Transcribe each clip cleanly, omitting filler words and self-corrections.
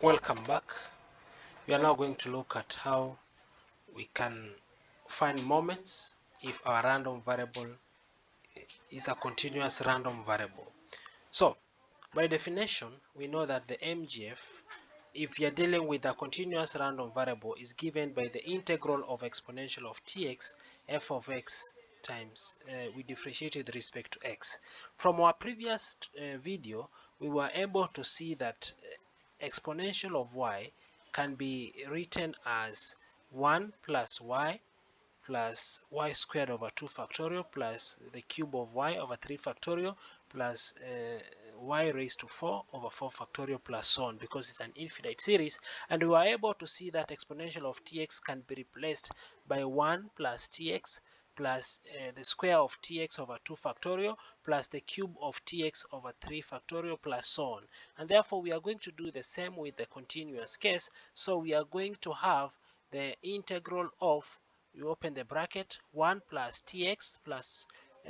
Welcome back. We are now going to look at how we can find moments if our random variable is a continuous random variable. So, by definition, we know that the MGF, if you're dealing with a continuous random variable, is given by the integral of exponential of tx f of x times we differentiate with respect to x. From our previous video, we were able to see that exponential of y can be written as 1 plus y plus y squared over 2 factorial plus the cube of y over 3 factorial plus y raised to 4 over 4 factorial plus so on, because it's an infinite series. And we were able to see that exponential of tx can be replaced by 1 plus tx plus the square of tx over 2 factorial plus the cube of tx over 3 factorial plus so on. And therefore we are going to do the same with the continuous case. So we are going to have the integral of, you open the bracket, 1 plus tx plus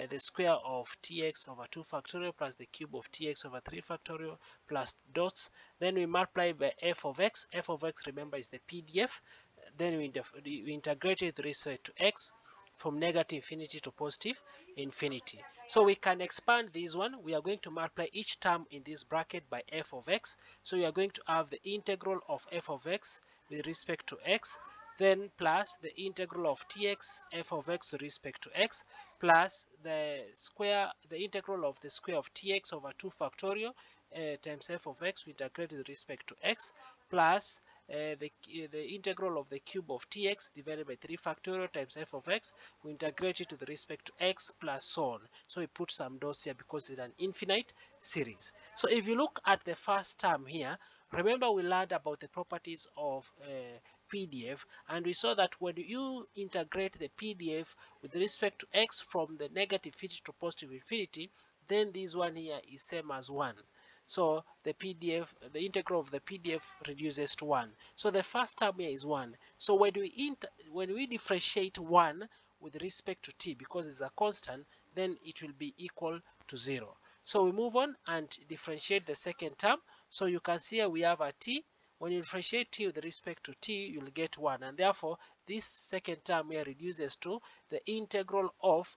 the square of tx over 2 factorial plus the cube of tx over 3 factorial plus dots. Then we multiply by f of x. F of x, remember, is the PDF. Then we integrate it with respect to x from negative infinity to positive infinity. So we can expand this one. We are going to multiply each term in this bracket by f of x. So we are going to have the integral of f of x with respect to x, then plus the integral of tx f of x with respect to x, plus the integral of the square of tx over 2 factorial times f of x we integrate with respect to x, plus the integral of the cube of tx divided by 3 factorial times f of x, we integrate it with respect to x plus so on. So we put some dots here because it's an infinite series. So if you look at the first term here, remember we learned about the properties of PDF, and we saw that when you integrate the PDF with respect to x from the negative infinity to positive infinity, then this one here is same as 1. So the integral of the PDF reduces to 1. So the first term here is 1. So when we differentiate 1 with respect to t, because it's a constant, then it will be equal to 0. So we move on and differentiate the second term. So you can see here we have a t. When you differentiate t with respect to t, you'll get 1. And therefore, this second term here reduces to the integral of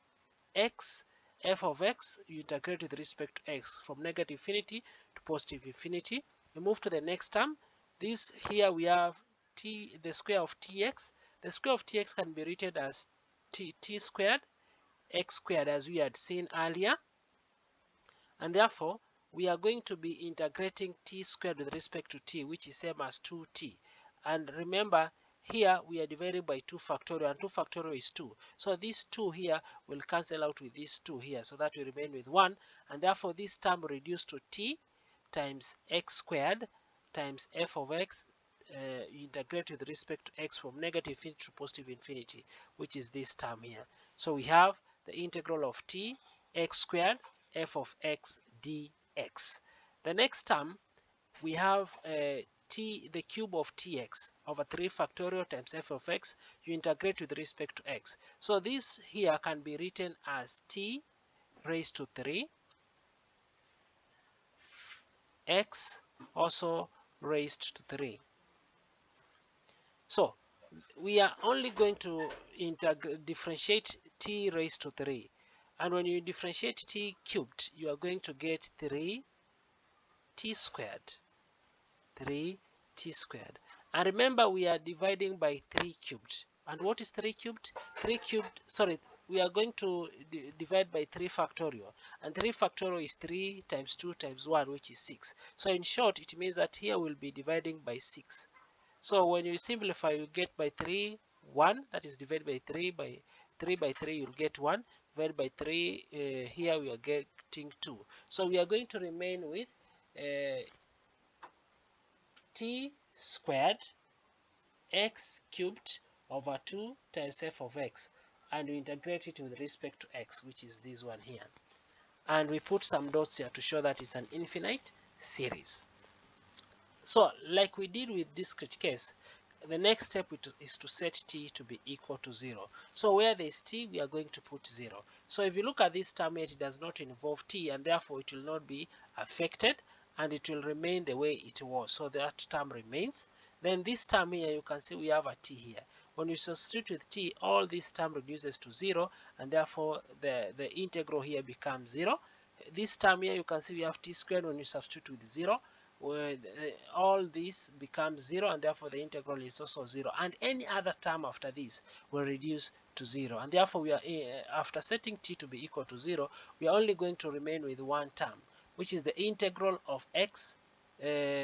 x f of x. You integrate with respect to x from negative infinity to positive infinity. We move to the next term. This here we have t, the square of tx. The square of tx can be written as t squared x squared, as we had seen earlier, and therefore we are going to be integrating t squared with respect to t, which is same as 2t. And remember, here we are dividing by 2 factorial, and 2 factorial is 2. So this 2 here will cancel out with this 2 here, so that will remain with 1. And therefore this term reduced to t times x squared times f of x, you integrate with respect to x from negative infinity to positive infinity, which is this term here. So we have the integral of t x squared f of x dx. The next term we have the cube of tx over 3 factorial times f of x. You integrate with respect to x. So this here can be written as t raised to 3 x also raised to 3. So we are only going to differentiate t raised to 3. And when you differentiate t cubed, you are going to get 3t squared. 3t squared. And remember, we are dividing by 3 cubed. And what is 3 cubed? 3 cubed, sorry, we are going to divide by 3 factorial. And 3 factorial is 3 times 2 times 1, which is 6. So in short, it means that here we'll be dividing by 6. So when you simplify, you get by 3, 1, that is divided by 3 by 3, you'll get 1. Divided by 3, here we are getting 2. So we are going to remain with t squared x cubed over 2 times f of x, and we integrate it with respect to x, which is this one here. And we put some dots here to show that it's an infinite series. So like we did with discrete case, the next step is to set t to be equal to 0. So where there is t, we are going to put 0. So if you look at this term here, it does not involve t, and therefore it will not be affected. and it will remain the way it was. So that term remains. Then this term here, you can see we have a t here. When you substitute with t, all this term reduces to 0, and therefore the integral here becomes 0. This term here, you can see we have t squared. When you substitute with 0, where all this becomes 0, and therefore the integral is also 0, and any other term after this will reduce to 0, and therefore we are after setting t to be equal to 0, we are only going to remain with one term, which is the integral of x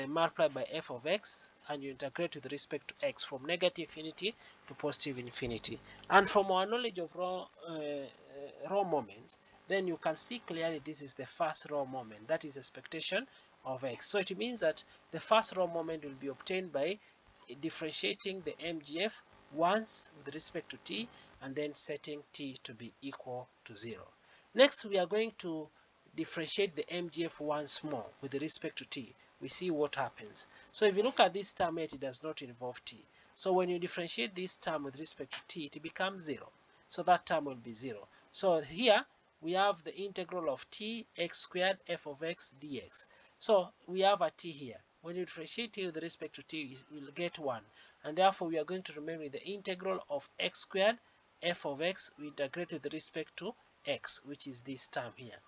multiplied by f of x, and you integrate with respect to x from negative infinity to positive infinity. And from our knowledge of raw moments, then you can see clearly this is the first raw moment, that is expectation of x. So it means that the first raw moment will be obtained by differentiating the MGF once with respect to t, and then setting t to be equal to 0. Next, we are going to differentiate the MGF once more with respect to t. We see what happens. So if you look at this term, it does not involve t. So when you differentiate this term with respect to t, it becomes 0. So that term will be 0. So here we have the integral of t x squared f of x dx. So we have a t here. When you differentiate t with respect to t, you will get 1. And therefore we are going to remain with the integral of x squared f of x. We integrate with respect to x, which is this term here.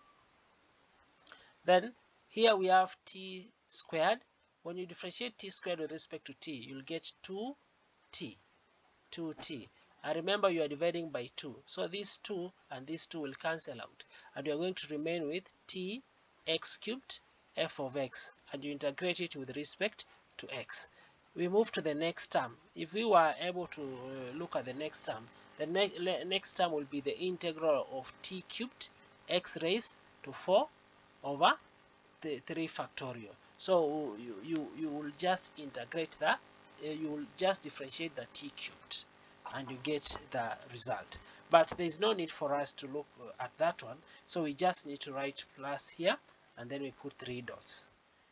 Then here we have t squared. When you differentiate t squared with respect to t, you'll get 2t. And remember, you are dividing by 2. So these 2 and these 2 will cancel out. And you are going to remain with t x cubed f of x. And you integrate it with respect to x. We move to the next term. If we were able to look at the next term, the next term will be the integral of t cubed x raised to 4 over the 3 factorial. So you will just integrate that, you will just differentiate the t cubed, and you get the result. But there is no need for us to look at that one, so we just need to write plus here, and then we put 3 dots.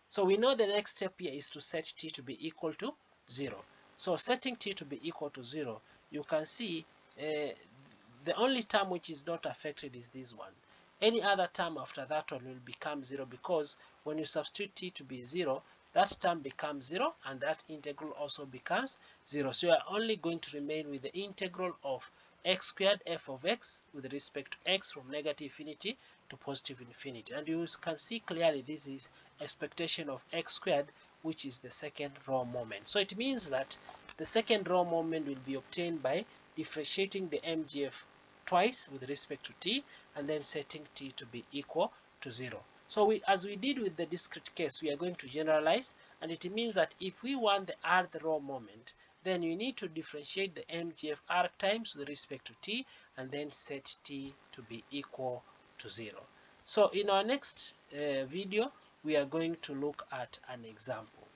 So we know the next step here is to set t to be equal to 0. So setting t to be equal to 0, you can see the only term which is not affected is this one. Any other term after that one will become 0, because when you substitute t to be 0, that term becomes 0, and that integral also becomes 0. So you are only going to remain with the integral of x squared f of x with respect to x from negative infinity to positive infinity. And you can see clearly this is expectation of x squared, which is the second raw moment. So it means that the second raw moment will be obtained by differentiating the MGF twice with respect to t, and then setting t to be equal to 0. So as we did with the discrete case, we are going to generalize, and it means that if we want the rth raw moment, then you need to differentiate the MGF r times with respect to t, and then set t to be equal to 0. So in our next video, we are going to look at an example.